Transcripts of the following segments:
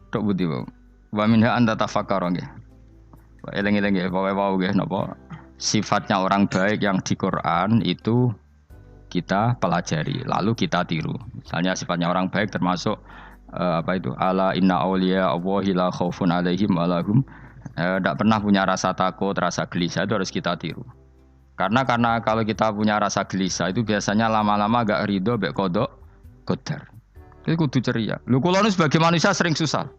tok budi wae. Wa minha anta tafakkara nggih. Eling-eling nggih pokoke wau nggih napa sifatnya orang baik yang di Quran itu kita pelajari lalu kita tiru. Misalnya sifatnya orang baik termasuk apa itu ala inna auliya Allahi la khaufun alaihim wa lahum tidak pernah punya rasa takut, rasa gelisah itu harus kita tiru. Karena kalau kita punya rasa gelisah itu biasanya lama-lama agak ridho mek kodok qadar. Itu kudu ceria. Lho kula nu sebagai manusia sering susah.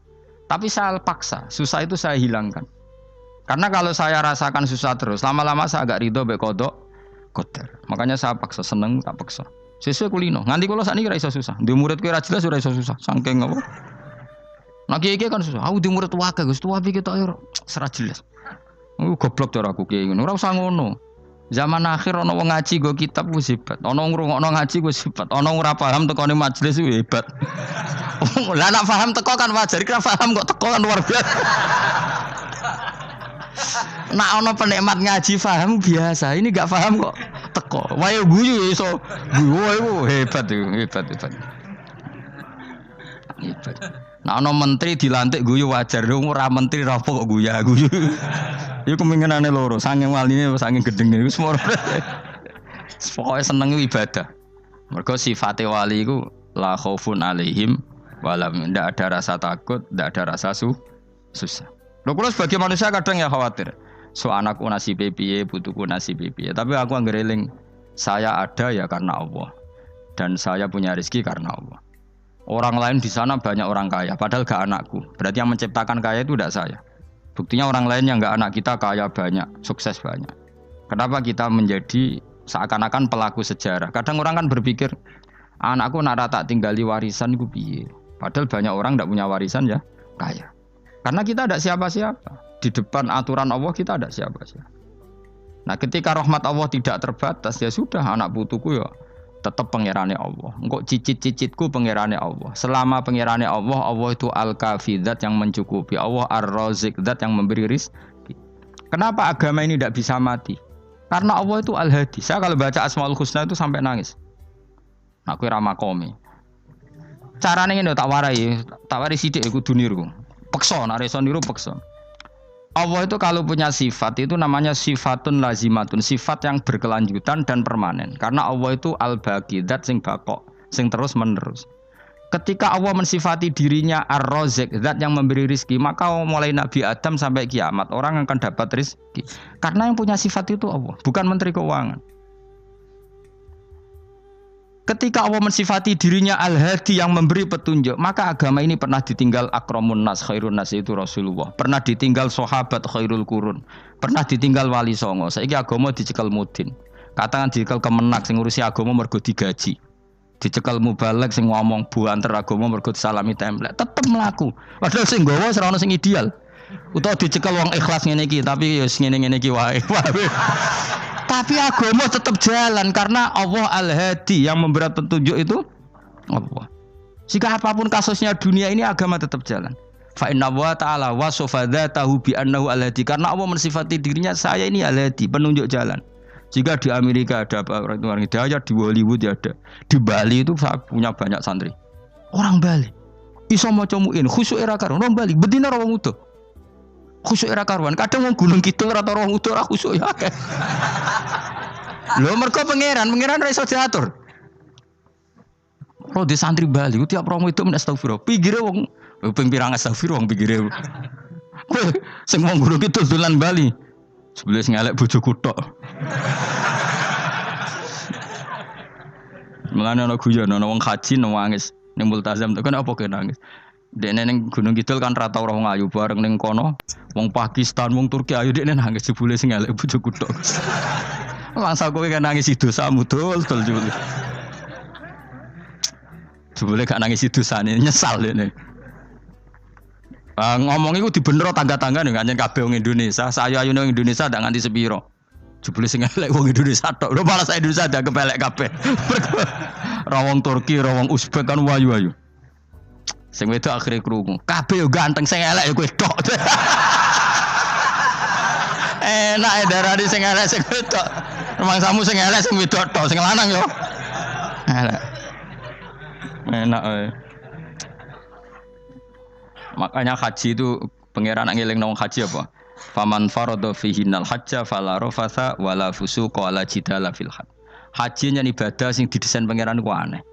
Tapi saya paksa, susah itu saya hilangkan. Karena kalau saya rasakan susah terus, lama-lama saya agak ridho mek kodok qadar. Makanya saya paksa seneng tak paksa. Sesuai kulino. Nganti kula sakniki ra iso susah. Di murid kuwi ra jelas ora iso susah. Saking apa? Nah kiai kan susah. Aku di murid wae Gus, tuwa iki tok ora serat jelas. Goblok cara aku kiai ngono. Ora usah ngono. Zaman akhir ana wong ngaji go kitab wis hebat. Ana ngrungokno ngaji wis hebat. Ana ora paham tekone majelis wis hebat. Lah nek paham teko kan wajar, kira paham kok teko kan luar biasa. Nak ana penikmat ngaji paham biasa. Ini enggak paham kok teko. Wae guyu iso. Guyu hebat itu, hebat. Hebat. Nah ana menteri dilantik guyu wajar, ora menteri ra kok guyu. Iku kemungkinane loro, saking waline saking gedenge iku semua. Pokoke seneng ibadah. Mergo sifate wali iku la khaufun alaihim walam ndak ada rasa takut, ndak ada rasa susah. Lho kula sebagai manusia kadang ya khawatir. So anakku nasibe piye, putuku nasibe piye. Tapi aku anggere eling saya ada ya karena Allah. Dan saya punya rezeki karena Allah. Orang lain di sana banyak orang kaya, padahal gak anakku. Berarti yang menciptakan kaya itu tidak saya. Buktinya orang lain yang gak anak kita kaya banyak, sukses banyak. Kenapa kita menjadi seakan-akan pelaku sejarah? Kadang orang kan berpikir, anakku nak tak tinggali warisan itu piye. Padahal banyak orang tidak punya warisan ya kaya. Karena kita tidak siapa-siapa. Di depan aturan Allah kita tidak siapa-siapa. Nah ketika rahmat Allah tidak terbatas, ya sudah anak putuku ya tetap pangerane Allah. Engkau cicit-cicitku pangerane Allah. Selama pangerane Allah, Allah itu al-kafi, zat yang mencukupi. Allah ar-razik, zat yang memberi rizki. Kenapa agama ini tidak bisa mati? Karena Allah itu al-hadi. Saya kalau baca Asmaul Husna itu sampai nangis. Aku ramakomi. Caranya ini tak warai sidik aku duniru. Pekso, nareso niru pekso. Allah itu kalau punya sifat itu namanya sifatun lazimatun, sifat yang berkelanjutan dan permanen. Karena Allah itu al-baqi, zat sing bakok, sing terus menerus. Ketika Allah mensifati dirinya ar-razik, zat yang memberi rizki, maka mulai Nabi Adam sampai kiamat orang akan dapat rizki. Karena yang punya sifat itu Allah, bukan menteri keuangan. Ketika Allah mensifati dirinya al-hadi yang memberi petunjuk, maka agama ini pernah ditinggal akramun nas, khairun nas itu Rasulullah. Pernah ditinggal sahabat khairul qurun. Pernah ditinggal wali songo. Saiki agama dicekel mudin. Katakan dicekel kemenak sing ngurusi agama mergo digaji. Dicekel mubalek sing ngomong buanter agama mergo disalami template. Tetep mlaku. Padahal sing nggawa ora ono sing ideal. Utawa dicekel wong ikhlas ngene iki, tapi ya ngene-ngene iki wae. Tapi agama tetap jalan karena Allah al-hadi yang memberi petunjuk itu Allah. Jika apapun kasusnya dunia ini agama tetap jalan. Fa inna wa ta'ala wasofa dzatahu bi annahu al-hadi, karena Allah mensifati dirinya saya ini al-hadi, penunjuk jalan. Jika di Amerika ada orang hidayah, di Hollywood ya ada. Di Bali itu saya punya banyak santri. Orang Bali iso maca muin khusyuk era karo orang Bali bedina wong utuh. Khusyuk era karuan. Kadang wong Gunung Kidul ora roh utuh ora khusyuk ya. Lho mergo pangeran ra iso diatur. Ro di santri Bali ku tiap romo itu men astagfirullah. Pinggire wong ping pirang astagfirullah wong pinggire. Sing wong Gunung Kidul dolan Bali. Sebelah sing elek bojoku tok. Mulane ana guyon ana wong haji nangis ning multazam tok kan apa kene nangis. Dekne ning Gunung Kidul kan rata ora wong ayu bareng ning kono wong Pakistan wong Turki ayu dekne nangis jebule sing elek bojoku tok. Langsung kowe kan nangis dosamu dul jebule. Jebule gak nangis dosane nyesal dekne. Ngomong iku dibenero tangga-tangga ning kanjen kabeh wong Indonesia. Sayu-ayune wong Indonesia ndak nganti sepiro. Jebule sing elek wong Indonesia tok. Lho malah Indonesia ndak kepelek kabeh. Ra wong Turki, ra wong Uzbek kan wayu-wayu. Sing wedok akhire krungu. Kabeh yo ganteng sing elek yo kowe tok. Enak darani sing elek sing wedok. Rumangsamu sing elek sing wedok tok, sing lanang yo. Elek. Enak ae. Makanya haji itu pangeran ngeling nang haji apa? Faman farada fihinnal hajja fala rafatha wala fusuqa wala jidala fil hajj. Haji nya ibadah sing didesain pangeran ku aneh.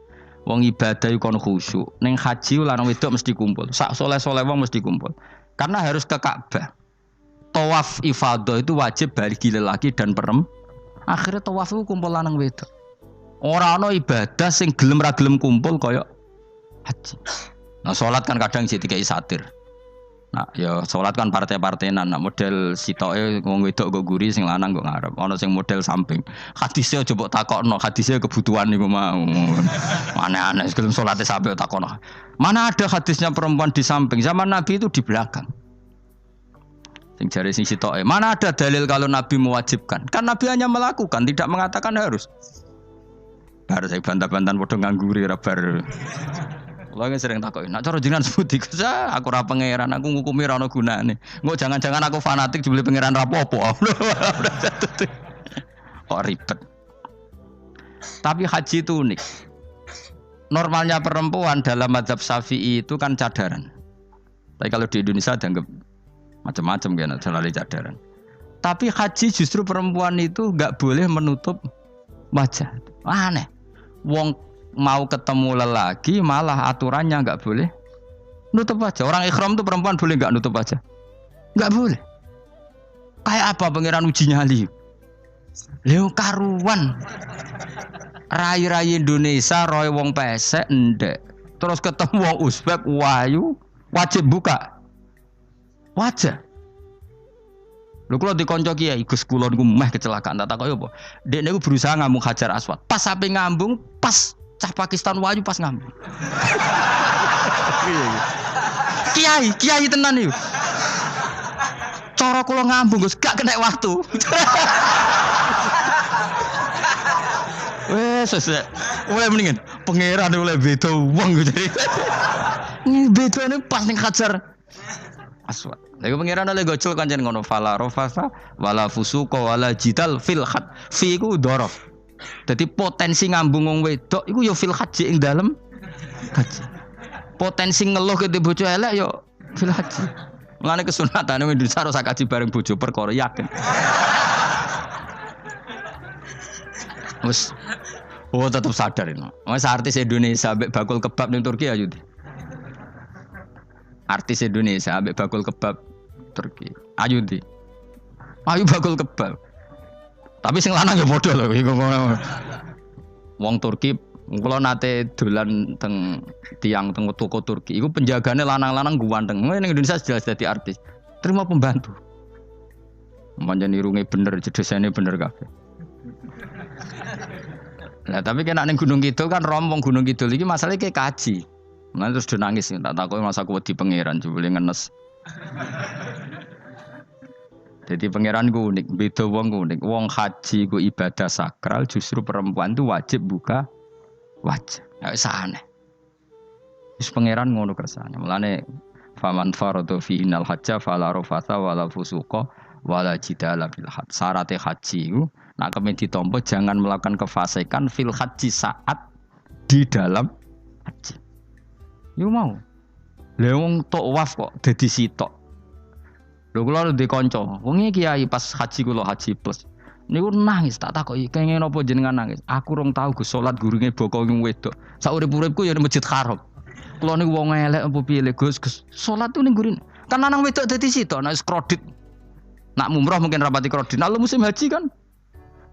Wong ibadah iku kon khusyuk. Ning haji lanang wedok mesti kumpul. Sak soleh-soleh wong mesti kumpul. Karena harus ke Ka'bah. Tawaf ifadah itu wajib bagi lelaki dan perempuan. Akhirnya tawaf itu kumpul lanang wedok. Ora ana ibadah sing gelem ra gelem kumpul kaya haji. Nah, salat kan kadang jadi kayak satir. Nah, ya salat kan partai-partainan. Nah, model sitoke wong wedok go guri sing lanang go ngarep. Ana sing model samping. Hadise aja mbok takokno, hadise kebutuhan niku mau. Aneh-aneh gelem salate sampe takokno. Mana ada hadisnya perempuan di samping? Zaman Nabi itu di belakang. Sing jare sing sitoke. Mana ada dalil kalau Nabi mewajibkan? Kan Nabi hanya melakukan, tidak mengatakan harus. Baru saya bantah-bantahan padha ngangguri ra bar. Kula sering takoki, "Nek cara jenengan sepundi?" Aku ora pangeran, aku ngukumi ra ono gunane. Engko jangan-jangan aku fanatik jebule pangeran ra apa-apa. Kok ribet. Tapi haji itu unik. Normalnya perempuan dalam mazhab Syafi'i itu kan cadaran. Tapi kalau di Indonesia dianggap macam-macam kan, terlalu cadaran. Tapi haji justru perempuan itu nggak boleh menutup wajah. Aneh. Wong mau ketemu lelaki malah aturannya nggak boleh nutup wajah. Orang ikhram tuh perempuan boleh nggak nutup wajah? Nggak boleh. Kayak apa pangeran uji nyali? Leo karuan. Rai-rai Indonesia roy wong pesek ndek. Terus ketemu wong Uzbek wayu wajib buka wajah. Lho kula dikonco kiai Gus kula niku meh kecelakaan tak takoki apa. Dek niku berusaha ngambung Hajar Aswad. Pas sampe ngambung, pas cah Pakistan wayu pas ngambung. Kiai tenan niku. Cara kula ngambung Gus gak kena waktu. Wes oleh mendingan pangeran oleh beda wong gitu. Bedane pas ning Hajar Aswad. Lagi pangeran oleh gocul kancen ngono fala rofasa wala fusuqa wala jidal fil had. Fi iku dhorof. Dadi potensi ngambung wong wedok iku ya fil haji ing dalem haji. Potensi ngeluh ke bojo elek ya fil haji. Mulane kesunatane Indonesia ora kaji bareng bojo perkara yakin. Wes tetep sadar ini. Wes artis Indonesia ambek bakul kebab ning Turki ayo. Artis Indonesia ambek bakul kebab Turki. Ayo ndi. Ayo bakul kebab. Tapi sing lanang ya padha lho iku. Wong Turki kula nate dolan teng tiang teng toko Turki. Iku penjagane lanang-lanang guwanteng. Ning Indonesia jelas dadi artis. Terima pembantu. Manjan irunge bener, jedesane bener kabeh. Lah tapi kena ning Gunung Kidul kan rombong Gunung Kidul iki masalahnya kayak kaji. Nah terus dia nangis, tak takoki masa aku wedi pangeran jebule ngenes. Jadi pangeran ku unik, beda wong ku unik. Wong haji ku ibadah sakral, justru perempuan itu wajib buka wajah. Ya wis aneh. Wis pangeran ngono kersane. Mulane faman faradu fi innal hajja fala rafatha wala fusuqa wala jidala fil hajj. Syarat haji ku nak kemen ditampa jangan melakukan kefasikan fil haji saat di dalam haji. Yo mau. Lah wong tawaf kok dadi sitok. Lho kula ndek kanca, wong iki kiai pas haji kula haji plus. Niku nangis tak takoki, kenging napa jenengan nangis? Aku rong tau Gus salat gurunge boko wong wedok. Sak urip-uripku ya ning Masjid Haram. Kula niku wong elek apa piye le Gus? Salat tuh ning gurine. Kan lanang wedok dadi sitok nek kredit. Nak mumrah mungkin rapati kredit. Nah musim haji kan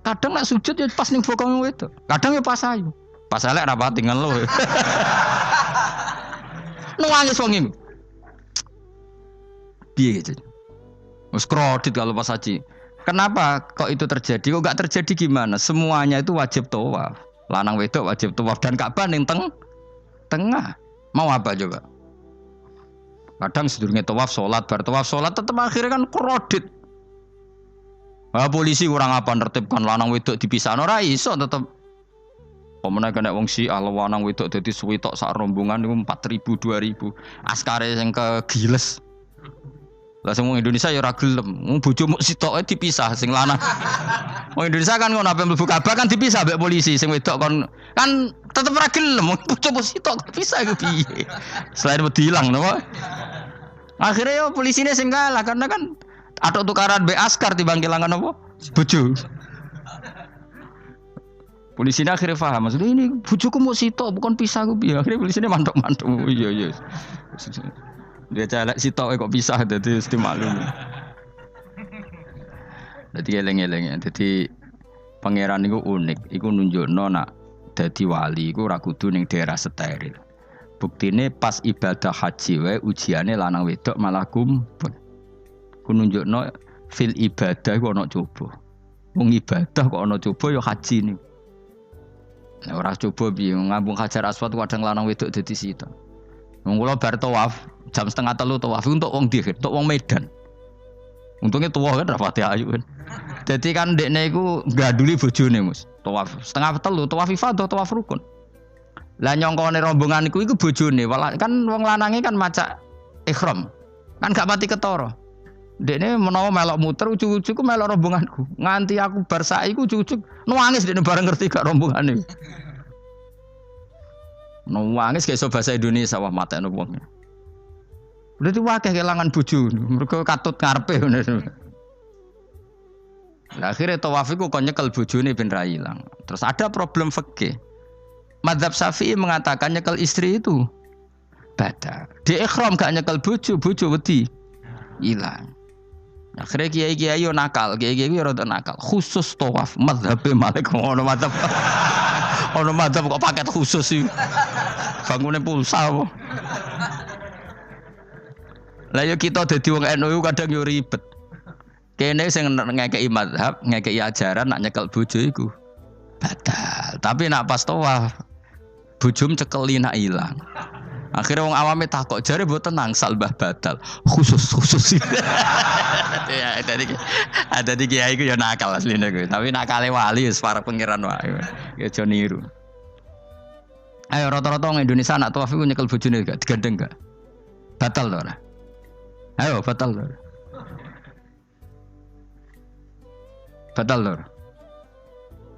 kadang nak sujud ya pas ning boko wong wedok. Kadang ya pas ayu. Pas elek rapati ngeluh. Nangis wong iki. Piye gitu. Wes kredit kalau pas haji. Kenapa kok itu terjadi? Kok enggak terjadi gimana? Semuanya itu wajib tawaf. Lanang wedok wajib tawaf dan Ka'bah ning tengah. Mau apa coba? Kadang sedurunge tawaf salat, bar tawaf salat tetep akhirnya kan kredit. Ah polisi kurang apa nertibkan lanang wedok dipisahno ora iso tetep. Pemene kena wong Syiah lanang wedok dadi suwi tok sak rombongan niku 4.000 2.000. Askare sing kegiles. Lah sing wong Indonesia ya ora gelem. Wong bojomu sitoke dipisah sing lanang. Wong Indonesia kan ngono ape mlebu Ka'bah kan dipisah mbek polisi sing wedok kon kan tetep ora gelem. Wong bojomu sitok dipisah iku piye? Selain wedi ilang napa? Akhirnya yo polisine sing kalah karena kan atau tukaran be askar timbang kelangan apa? Bojo. Polisine akhirnya paham maksudnya ini bojoku mau sitok bukan pisah ku piye. Akhirnya polisine mantuk-mantuk. Oh, iya. Dia celek sitok kok pisah dadi mesti maklum. Dadi eleng-eleng. Dadi pangeran niku unik. Iku nunjukno nak dadi wali iku ora kudu ning daerah steril. Buktine pas ibadah haji wae ujiane lanang wedok malah kumpul. Ku nunjukno fil ibadah iku ana coba. Wong ibadah kok ana coba ya haji niku. Nek ora coba piye ngambung Hajar Aswad kadang lanang wedok dadi sita. Wong kula bar tawaf jam 2:30 tawaf untuk wong ndi, untuk wong Medan. Untungnya tua kan rapati ayu kan. Jadi kan dekne iku ganduli bojone Mus. Tawaf 2:30 tawaf ifadah tawaf rukun. Lah nyongkone rombongan iku bojone, kan wong lanange kan macak ihram. Kan gak pati ketara. Dekne menawa melok muter ujug-ujug melok rombonganku. Nganti aku bar saiki ujug-ujug nangis dekne bareng ngerti gak rombongane. Nangis kayak iso bahasa Indonesia wah matekno wong. Berarti wakeh kelangan bojo, mergo katut ngarepe ngono. Lah akhire tawaf iku kon nyekel bojone ben ra ilang. Terus ada problem fikih. Madzhab Syafi'i mengatakan nyekel istri itu batal. Di ihram gak nyekel bojo wedi ilang. Akhirnya kiai-kiai yo nakal, kiai-kiai yo rada nakal. Khusus tawaf madzhab Malik ngono madzhab. Ono madzhab kok paket khusus iki. Bangune pulsa apa? Lah yo kita dadi wong NU kadang yo ribet. Kene sing ngekeki madzhab, ngekeki ajaran nak nyekel bojo iku batal. Tapi nak pas tawaf bojom cekeli nak ilang. Akhirnya wong awame takok jare mboten nangsal mbah batal. Khusus. Ya ada di kiai iku ya nakal asline kuwi. Tapi nakale wali wis para pangeran wae. Ya aja niru. Ayo rata-rata wong Indonesia nak tawaf iku nyekel bojone gak digandeng gak? Batal to ora? Ayo batal to. Batal to.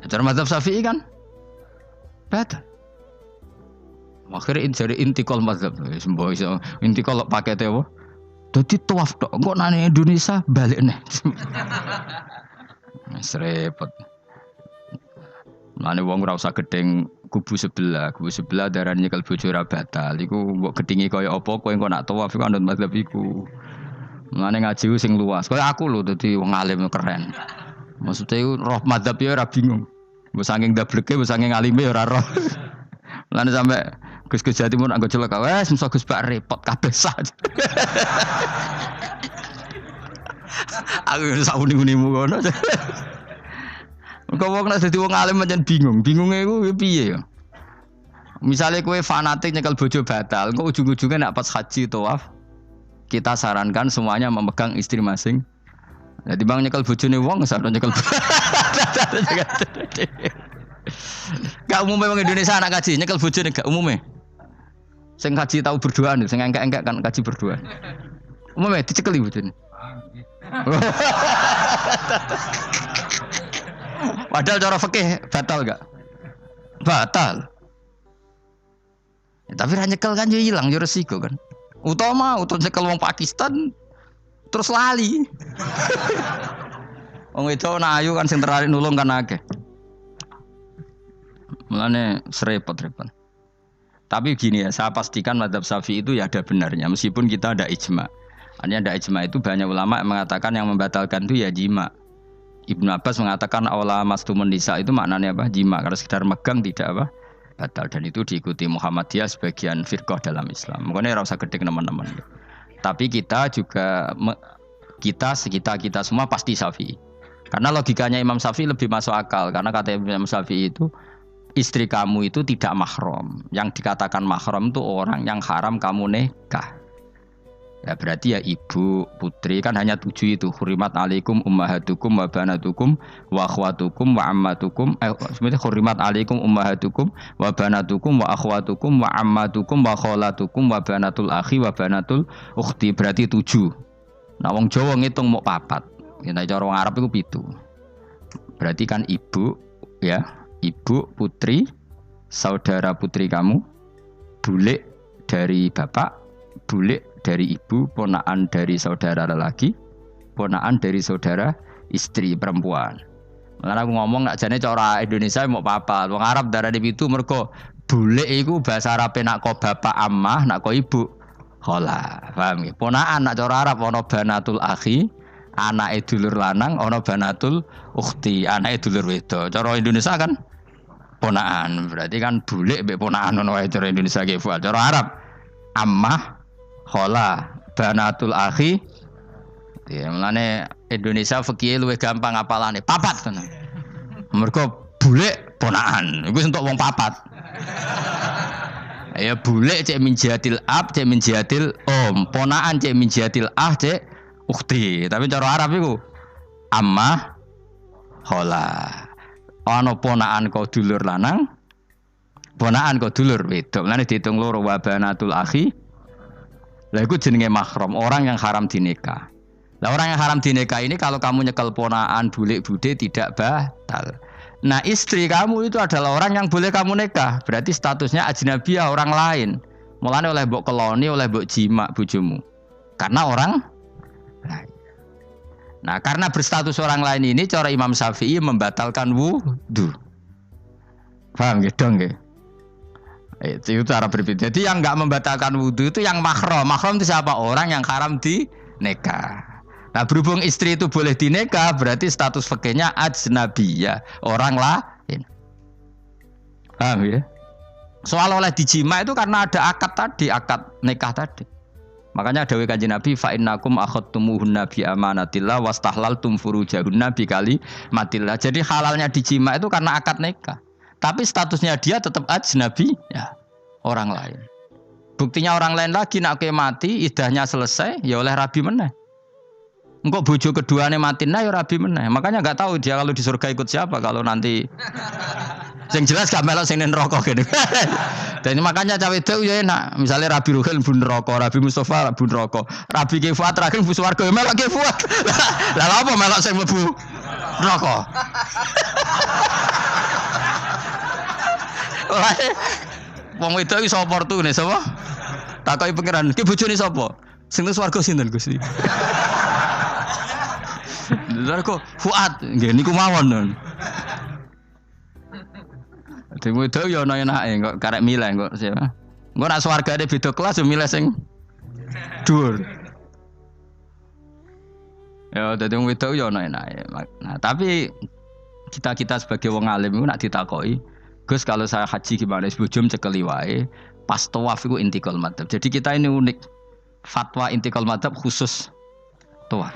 Cara mazhab Syafi'i kan batal. Akhirnya jadi intikal mazhab. Semboh iso intikal pakete apa? Dadi tawaf tok kok nang Indonesia balik neh. Wis repot. Mane wong ora usah gedeng kubu sebelah darane nyekel bojo ora batal. Iku mbok gedhingi kaya apa kowe engko nak tawaf iku anut mazhab iku. Mane ngaji sing luas. Kaya aku lho dadi wong alim keren. Maksudnya iku roh mazhab ya ora bingung. Mbok saking dableke, mbok saking alime ora roh. Mane sampe Gus Jawa Timur anggo celaka wes mesti Gus Bak repot kabeh sah. Aku sak uni-unimu ngono. Kok wong nek dadi wong alim pancen bingung. Bingunge iku piye ya? Misale kowe fanatik nyekel bojo batal, kok ujung-ujungnya nek pas haji tawaf kita sarankan semuanya memegang istri masing. Jadi bang nyekel bojone wong sampe nyekel. Gak umumnya wong Indonesia anak kaji nyekel bojone gak umumnya. Sing kaji tahu berduaan, sing engkek-engkek kan kaji berduaan. Umumnya dicekeli bojone. Padahal cara fikih batal gak? Batal. Ya, tapi ra nyekel kan yo ilang yo resiko kan. Utama nyekel wong Pakistan terus lali. Wong itu ayu kan sing tertarik nulung kan akeh. Mulane repot-repot. Tapi gini ya, saya pastikan mazhab Syafi'i itu ya ada benarnya meskipun kita ada ijma. Artinya ada ijma itu banyak ulama yang mengatakan yang membatalkan itu ya jima. Ibnu Abbas mengatakan awla mastumun nisa itu maknanya apa? Jima. Kalau sekedar megang tidak apa? Batal. Dan itu diikuti Muhammadiyah sebagian firqah dalam Islam. Makanya ora usah gedhe teman-teman. Tapi kita juga kita semua pasti Syafi'i. Karena logikanya Imam Syafi'i lebih masuk akal. Karena kata Imam Syafi'i itu istri kamu itu tidak mahram. Yang dikatakan mahram itu orang yang haram kamu nikah. Ya berarti ya ibu, putri kan hanya 7 itu. Hurimat alaikum ummahatukum wa banatukum wa akhwatukum wa ammatukum. Sebenarnya hurimat alaikum ummahatukum wa banatukum wa akhwatukum wa ammatukum wa kholatukum wa banatul akhi wa banatul ukhti. Berarti 7. Nah wong Jawa ngitung mau 4. Kita cara wong Arab itu 7. Berarti kan ibu, ya, ibu, putri, saudara putri kamu, bulik dari bapak, bulik dari ibu, ponakan dari saudara lelaki, ponakan dari saudara istri perempuan. Mulane aku ngomong nak jane cara Indonesia mau papat. Wong Arab darane pitu mergo bule iku bahasa Arabe nak ko bapak ammah, nak ko ibu khala. Paham nggih? Ponakan nak cara Arab ana banatul akhi, anake dulur lanang, ana banatul ukhti, anake dulur wedok. Cara Indonesia kan ponakan. Berarti kan bule mbek ponakan ono wae cara Indonesia ki. Cara Arab ammah, khala, banatul akhi. Ya, mulane Indonesia fikih luwih gampang apalane. Papat tenan. Mergo bule ponakan. Iku entuk wong papat. Ya bule cek min jihatil ab, cek min jihatil om. Ponakan cek min jihatil ah, cek ukhti. Tapi cara Arab iku ammah, khala. Ana ponakan kok dulur lanang, ponakan kok dulur wedok. Mulane diitung loro wa banatul akhi. Lah iku jenenge mahram, orang yang haram dinikah. Lah orang yang haram dinikah ini kalau kamu nyekel ponakan bulik bude tidak batal. Nah istri kamu itu adalah orang yang boleh kamu nikah. Berarti statusnya ajnabiyah, orang lain. Mulane oleh mbok keloni, oleh mbok jima bojomu. Karena orang lain. Nah karena berstatus orang lain ini cara Imam Syafi'i membatalkan wudu. Paham nggih dong nggih? Itu cara berbeda. Jadi yang enggak membatalkan wudu itu yang mahram. Mahram itu siapa? Orang yang haram dinikah. Nah berhubung istri itu boleh dinikah, berarti status fikihnya ajnabiyah, orang lain. Paham ya? Soal oleh dijima itu karena ada akad tadi, akad nikah tadi. Makanya dawuh Kanjeng Nabi, fa innakum akhadtumuhunna bi amanatillah wastahlaltum furujahunna bi kalimatillah. Jadi halalnya dijima itu karena akad nikah. Tapi statusnya dia tetap ajnabi, ya, orang lain. Buktinya orang lain lagi nak mati, idahnya selesai, ya oleh rabi meneh. Engkau bojo keduanya mati nah ya rabi meneh. Makanya enggak tahu dia kalau di surga ikut siapa kalau nanti. Yang jelas gak melok sing neraka gitu. Dan makanya cawe itu ya enak. Misalnya Rabi Ruhil bun neraka, Rabi Mustafa bun neraka, Rabi Kifuat terakhir bun swarga melok Kifuat. Lah apa melok sing mlebu neraka? Wong wedok iki sapa opportune sapa? Takoki pangeran, ki bojone sapa? Sing nang swarga sinten Gusti? Lha kok Fuad nggih niku mawon. Dhewe wedok ya ana enake kok karek milih kok siapa. Engko nek swargane beda kelas yo milih sing dhuwur. Ya dadi wong wedok ya ana enake. Nah, tapi kita sebagai wong alim iku nek ditakoki, Gus kalau saya haji gimana? Bojom cekeli wae. Pas tawaf iku intikal madzhab. Jadi kita ini unik. Fatwa intikal madzhab khusus tawaf.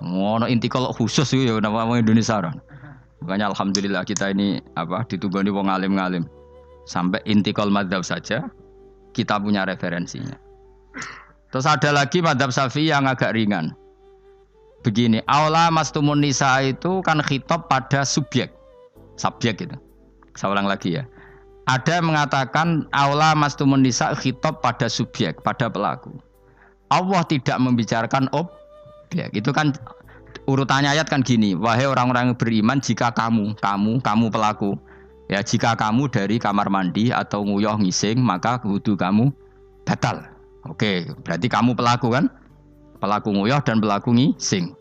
Ngono intikal khusus itu ya nama orang Indonesia orang. Makanya alhamdulillah kita ini ditugani wong alim-alim. Sampai intikal madzhab saja kita punya referensinya. Terus ada lagi madzhab Syafi'i yang agak ringan. Begini, aula mastumun nisa itu kan khitab pada subjek gitu. Saya ulang lagi ya. Ada yang mengatakan aula mastumun nisa khitab pada subjek, pada pelaku. Allah tidak membicarakan objek. Itu kan urutannya ayat kan gini, wahai orang-orang yang beriman jika kamu pelaku. Ya jika kamu dari kamar mandi atau nguyuh ngising maka wudu kamu batal. Oke, berarti kamu pelaku kan? Pelaku nguyuh dan pelaku ngising.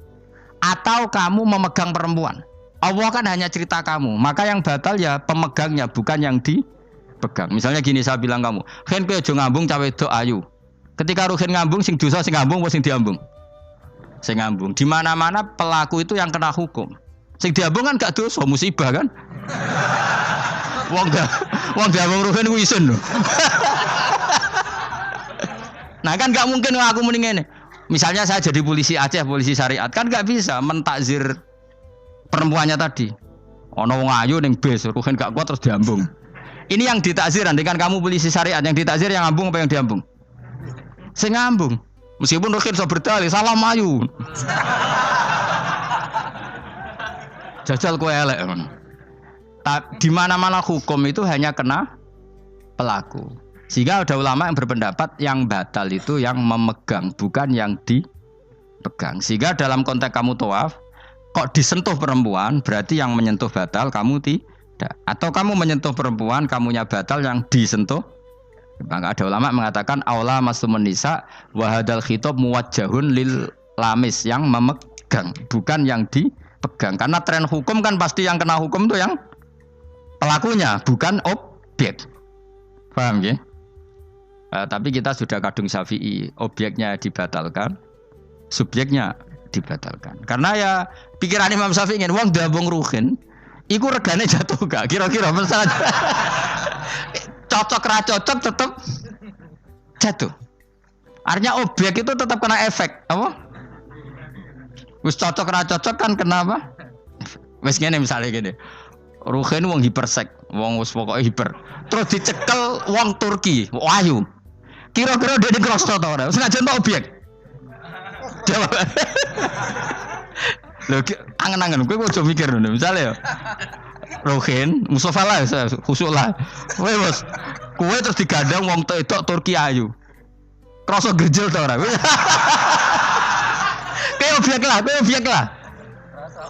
Atau kamu memegang perempuan. Allah kan hanya cerita kamu, maka yang batal ya pemegangnya bukan yang dipegang. Misalnya gini saya bilang kamu, "Ken kowe aja ngambung cawe wedok ayu." Ketika ruhin ngambung sing dosa sing ngambung apa sing diambung? Sing ngambung. Di mana-mana pelaku itu yang kena hukum. Sing diambung kan gak dosa, musibah kan? Wong diambung ruhin ku isin lho. Nah kan gak mungkin aku mending ngene. Misalnya saya jadi polisi Aceh, polisi syariat, kan gak bisa mentakzir perempuannya tadi. Ono wong ayu ning bis, ruhin gak kuat terus diambung. Ini yang ditakzir, andaikan kamu polisi syariat, yang ditakzir yang ngambung apa yang diambung? Sing ngambung. Meskipun ruhin iso berdalih, salah mayu. Jajal kowe elek. Di mana-mana hukum itu hanya kena pelaku. Sehingga ada ulama yang berpendapat yang batal itu yang memegang, bukan yang dipegang. Sehingga dalam konteks kamu tawaf, kok disentuh perempuan, berarti yang menyentuh batal, kamu tidak. Atau kamu menyentuh perempuan, kamunya batal, yang disentuh Maka ada ulama mengatakan aula masumun nisa wa hadzal khitab muwajjahun lil lamis yang memegang, bukan yang dipegang. Karena tren hukum kan pasti yang kena hukum itu yang pelakunya, bukan objek. Paham ya? Tapi kita sudah kadung Syafi'i, objeknya dibatalkan, subjeknya dibatalkan. Karena ya pikiran Imam Syafi'i ingin wong dabung ruhin, iku regane jatuh gak? Kira-kira misalnya cocok ra cocok tetap jatuh. Artinya objek itu tetap kena efek, apa? Wis cocok ra cocok kan kenapa? Wis ngene misalnya gini. Ruhin wong hipersek, wong wis pokoke hiper. Terus dicekel wong Turki, ayu. Kira-kira dia dikrosno ta ora? Wis ngajen objek. Jawab. Lho angen-angen kowe ojo mikir ngono. Misale ya. Ruhin, Mustafa lah, khusuk lah. Kowe bos, kowe terus digandeng wong wedok Turki ayu. Kroso gerjel ta ora? Kowe objek lah.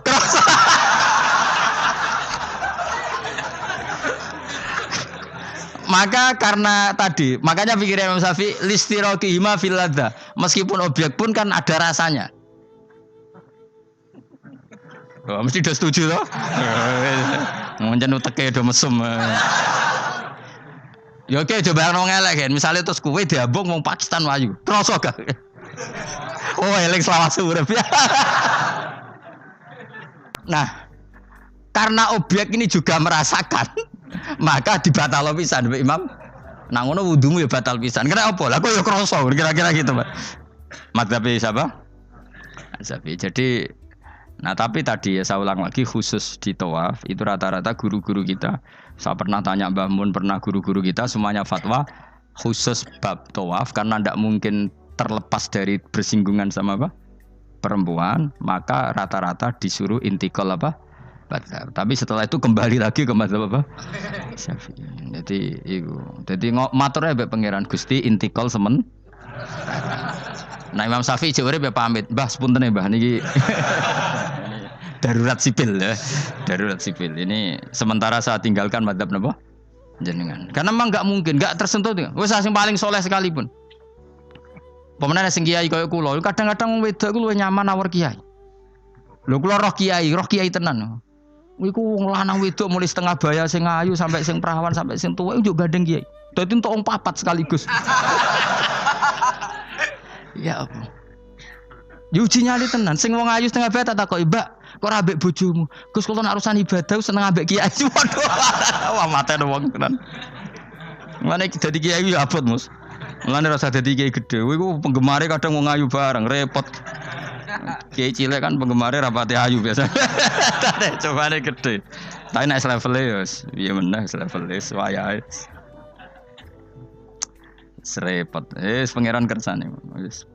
Kroso. Maka karena tadi, makanya pikirnya Imam Syafi'i listiraqihima fil ladza. Meskipun objek pun kan ada rasanya. Oh, mesti udah setuju toh? Ngancen uteke do mesum. Ya oke coba nang elek kan. Misale terus kowe diambung wong Pakistan wayu. Kroso gak? Oh, elek selawase urip. Nah, karena objek ini juga merasakan, maka dibatal pisan Mbak Imam. Nang ngono wudumu ya batal pisan. Kenapa? Lah kok ya kroso kira-kira gitu, Pak. Madzhab siapa? Syafi'i. Jadi nah tapi tadi ya saya ulang lagi khusus di tawaf itu rata-rata guru-guru kita. Saya pernah tanya Mbah Mun, pernah guru-guru kita semuanya fatwa khusus bab tawaf karena tidak mungkin terlepas dari bersinggungan sama apa? Perempuan, maka rata-rata disuruh intikal apa? Madzhab. Tapi setelah itu kembali lagi ke madzhab apa? Syafi'i. Jadi maturnya mbek pangeran Gusti intikal semen. Nah Imam Syafi'i jek urip ya pamit. Mbah sepunten Mbah niki. Darurat sipil ya. Darurat sipil. Ini sementara saya tinggalkan madzhab napa? Jenengan. Karena memang enggak mungkin, enggak tersentuh. Wis sing paling soleh sekalipun. Pemenang sing kiai kaya kula, kadang-kadang wedok iku luwih nyaman awor kiai. Lho kula roh kiai tenan. Iku wong lanang wedok mulai setengah baya sing ayu sampai sing perawan sampai sing tuwa yo gandeng kiai. Dadi entuk wong papat sekaligus. Ya apa? Yuji nyali tenan, sing wong ayu setengah baya tak takoki, "Mbak, kok ora ambek bojomu?" Gus kula nek urusan ibadah seneng ambek kiai. Waduh. Wah mate wong tenan. Mane dadi kiai ya abot, Mus. Mulane rasa dadi kiai gedhe. Kowe iku penggemare kadang wong ayu bareng, repot. Kiai cilik kan penggemare rapati ayu biasa. Cobane gedhe. Tapi nek level ya piye meneh level wayahe. Serepot. Pangeran kersane. Wis